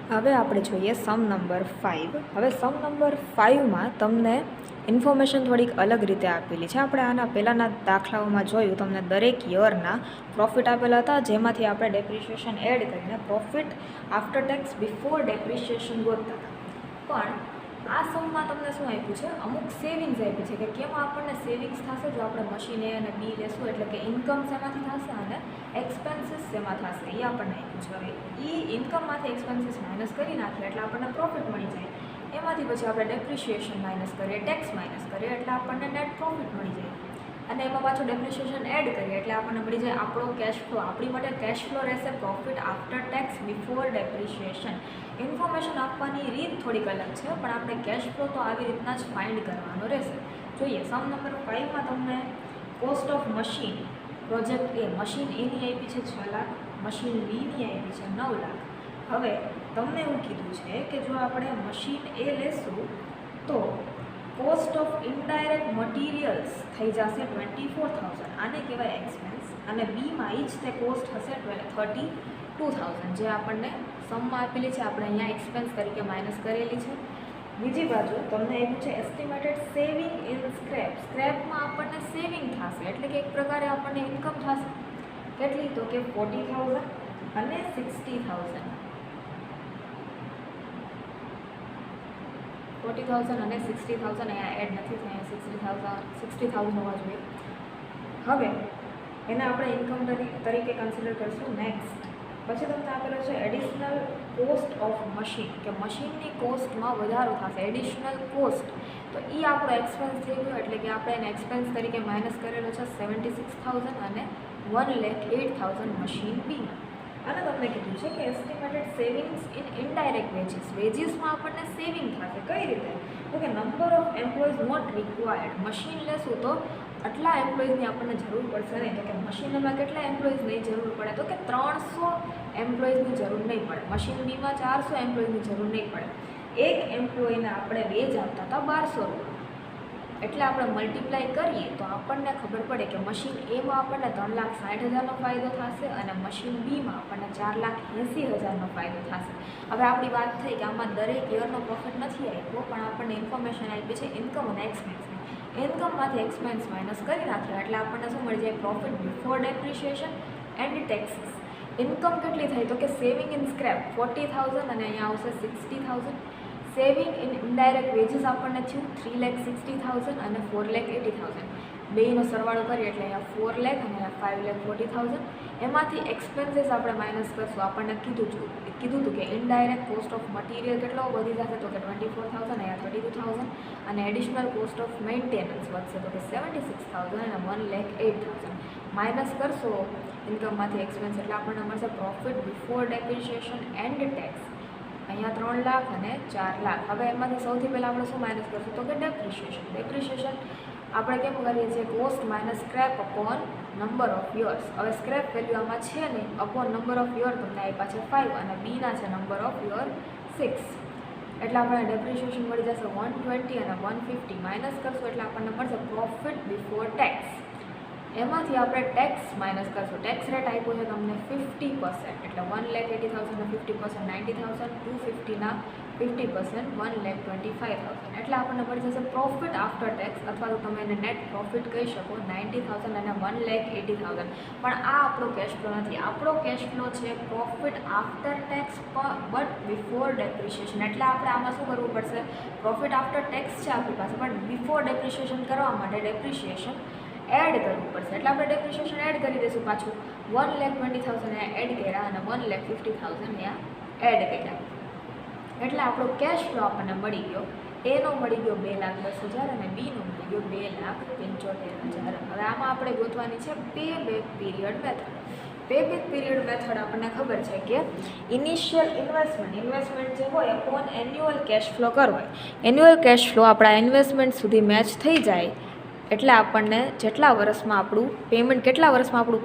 હવે આપણે જોઈએ સમ નંબર 5. હવે સમ નંબર 5માં તમને ઇન્ફોર્મેશન થોડીક અલગ રીતે આપેલી છે. આપણે આના પહેલાંના દાખલાઓમાં જોયું, તમને દરેક યરના પ્રોફિટ આપેલા હતા, જેમાંથી આપણે ડેપ્રિશિએશન એડ કરીને profit after tax before depreciation ગોતતા હતા. પણ આ સમમાં તમને શું આપ્યું છે? અમુક સેવિંગ્સ આપી છે કે કેમાં આપણને સેવિંગ્સ થશે જો આપણે મશીન એ અને બી લેશું, એટલે કે ઇન્કમ શેમાંથી થશે અને એક્સપેન્સીસ શેમાં થશે એ આપણને આપ્યું છે. હવે એ ઇન્કમમાંથી એક્સપેન્સીસ માઇનસ કરી નાખીએ એટલે આપણને પ્રોફિટ મળી જાય. એમાંથી પછી આપણે ડેપ્રિશિએશન માઇનસ કરીએ, ટેક્સ માઇનસ કરીએ એટલે આપણને નેટ પ્રોફિટ મળી જાય. અને એમાં પાછું ડેપ્રિશિએશન એડ કરીએ એટલે આપણને મળી જાય આપણો કેશ ફ્લો. આપણી માટે કેશ ફ્લો રહેશે profit after tax before depreciation. Information આપવાની રીત થોડીક અલગ છે, પણ આપણે કેશ ફ્લો તો આવી રીતના જ ફાઇન્ડ કરવાનો રહેશે. જોઈએ, સમ નંબર 5માં તમને કોસ્ટ ઓફ મશીન પ્રોજેક્ટ એ, મશીન એની આપી છે 6 લાખ, મશીન બીની આપી છે 9 લાખ. હવે તમને એવું કીધું છે કે જો આપણે મશીન એ લેશું તો કોસ્ટ ઓફ ઇનડાયરેક્ટ મટીરિયલ્સ થઈ જશે 24,000, આને કહેવાય એક્સપેન્સ. અને બીમાં જ તે કોસ્ટ હશે 32,000, જે આપણને સમમાં આપેલી છે, આપણે અહીંયા એક્સપેન્સ તરીકે માઇનસ કરેલી છે. બીજી બાજુ તમને એવું છે એસ્ટિમેટેડ સેવિંગ ઇન સ્ક્રેપ. સ્ક્રેપમાં આપણને સેવિંગ થશે, એટલે કે એક પ્રકારે આપણને ઇન્કમ થશે. કેટલી? તો કે 40,000 અને 60,000. 40,000 અને 60,000 અહીંયા એડ નથી થયા, 60,000 હોવા જોઈએ. હવે એને આપણે ઇન્કમ તરીકે કન્સિડર કરશું. નેક્સ્ટ પછી તમને આપેલો છે એડિશનલ કોસ્ટ ઓફ મશીન, કે મશીનની કોસ્ટમાં વધારો થશે, એડિશનલ કોસ્ટ. તો એ આપણો એક્સપેન્સ થઈ ગયો, એટલે કે આપણે એને એક્સપેન્સ તરીકે માઇનસ કરેલો છે 76,000 અને 1,08,000 મશીન બી. અને તમને કીધું છે કે estimated savings in indirect wages. વેજીસમાં આપણને સેવિંગ થશે. કઈ રીતે? તો કે number of employees not required. Machine લેશું તો આટલા એમ્પ્લોઈઝની આપણને જરૂર પડશે નહીં. તો કે મશીનમાં કેટલા એમ્પ્લોઈઝની જરૂર પડે? તો કે 300 એમ્પ્લોઈઝની જરૂર નહીં પડે. મશીન બીમાં 400 એમ્પ્લોઈઝની જરૂર નહીં પડે. એક એમ્પ્લોયીને આપણે વેજ આપતા હતા 1200 રૂપિયા. એટલે આપણે મલ્ટીપ્લાય કરીએ તો આપણને ખબર પડે કે મશીન એમાં આપણને 3,60,000નો ફાયદો થશે અને મશીન બીમાં આપણને 4,80,000નો ફાયદો થશે. હવે આપણી વાત થઈ કે આમાં દરેક યરનો પ્રોફિટ નથી આપ્યો, પણ આપણને ઇન્ફોર્મેશન આપી છે ઇન્કમ અને એક્સપેન્સની. ઇન્કમમાંથી એક્સપેન્સ માઇનસ કરી નાખ્યો એટલે આપણને શું મળી જાય? Profit before depreciation and taxes. Income કેટલી થઈ? તો કે સેવિંગ ઇન સ્ક્રેપ 40,000 અને અહીંયા આવશે 60,000. સેવિંગ ઇન ઇનડાયરેક્ટ વેજીસ આપણને થયું 3,60,000 અને 4,80,000. બેનો સરવાળો કરીએ એટલે અહીંયા 4 લાખ અને 5,40,000. એમાંથી એક્સપેન્સીસ આપણે માઇનસ કરશું. આપણને કીધું હતું કે ઇનડાયરેક્ટ કોસ્ટ ઓફ મટીરિયલ કેટલો વધી જશે? તો કે 24,000, અહીંયા 32,000. અને એડિશનલ કોસ્ટ ઓફ મેન્ટેનન્સ વધશે તો કે 76,000 અને 1,08,000. માઇનસ કરશો ઇન્કમમાંથી એક્સપેન્સ એટલે આપણને મળશે profit before depreciation and tax. અહીંયા 3 લાખ અને 4 લાખ. હવે એમાંથી સૌથી પહેલાં આપણે શું માઇનસ કરશું? તો કે ડેપ્રિશિએશન. ડેપ્રિશિએશન આપણે કેમ કરીએ છીએ? Cost minus scrap upon number of years. હવે સ્ક્રેપ વેલ્યુ આમાં છે નહીં, અપોન નંબર ઓફ યર તમને આપ્યા છે 5 અને બીના છે નંબર ઓફ યર 6. એટલે આપણને ડેપ્રિશિએશન મળી જશે 120 અને 150. માઇનસ કરશું એટલે આપણને મળશે પ્રોફિટ બિફોર ટેક્સ. એમાંથી આપણે ટેક્સ માઇનસ કરશું. ટેક્સ રેટ આપ્યો છે તમને 50%, એટલે 1,80,000 ના 50% 90,000, 250ના 50% 1,25,000. એટલે આપણને મળી જશે પ્રોફિટ આફ્ટર ટેક્સ, અથવા તો તમે એને નેટ પ્રોફિટ કહી શકો 90,000 અને 1,80,000. પણ આ આપણો કેશ ફ્લો નથી. આપણો કેશ ફ્લો છે profit after tax but before depreciation. એટલે આપણે આમાં શું કરવું પડશે? પ્રોફિટ આફ્ટર ટેક્સ છે આપણી પાસે, પણ બિફોર ડેપ્રિશિએશન કરવા માટે ડેપ્રિશિએશન એડ કરવું પડશે. એટલે આપણે ડેપ્રિશિએશન એડ કરી દઈશું. પાછું 1,20,000 એડ કર્યા અને 1,50,000 અહીંયા એડ કર્યા. એટલે આપણો કેશ ફ્લો આપણને મળી ગયો. એનો મળી ગયો 2,10,000 અને બીનો મળી ગયો 2,75,000. હવે આમાં આપણે ગોતવાની છે pay back period method. Pay back period method આપણને ખબર છે કે ઇનિશિયલ ઇન્વેસ્ટમેન્ટ જે હોય ઓન એન્યુઅલ કેશ ફ્લો કરવો. એન્યુઅલ કેશ ફ્લો આપણા ઇન્વેસ્ટમેન્ટ સુધી મેચ થઈ જાય એટલે આપણને જેટલા વર્ષમાં આપણું પેમેન્ટ, કેટલા વર્ષમાં આપણું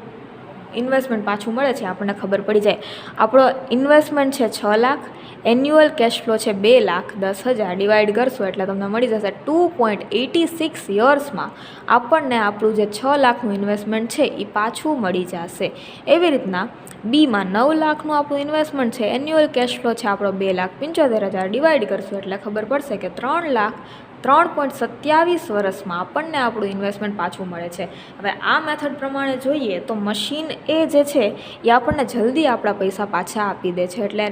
ઇન્વેસ્ટમેન્ટ પાછું મળે છે આપણને ખબર પડી જાય. આપણો ઇન્વેસ્ટમેન્ટ છે 6 લાખ, એન્યુઅલ કેશ ફ્લો છે 2,10,000, ડિવાઈડ કરશો એટલે તમને મળી જશે 2.86 યર્સમાં આપણને આપણું જે 6 લાખનું ઇન્વેસ્ટમેન્ટ છે એ પાછું મળી જશે. એવી રીતના બીમાં 9 લાખનું આપણું ઇન્વેસ્ટમેન્ટ છે, એન્યુઅલ કેશ ફ્લો છે આપણો 2,75,000, ડિવાઈડ કરશું એટલે ખબર પડશે કે 3,27 વર્ષમાં આપણને આપણું ઇન્વેસ્ટમેન્ટ પાછું મળે છે. હવે આ મેથડ પ્રમાણે જોઈએ તો મશીન એ જે છે એ આપણને જલ્દી આપણા પૈસા પાછા આપી દે છે. એટલે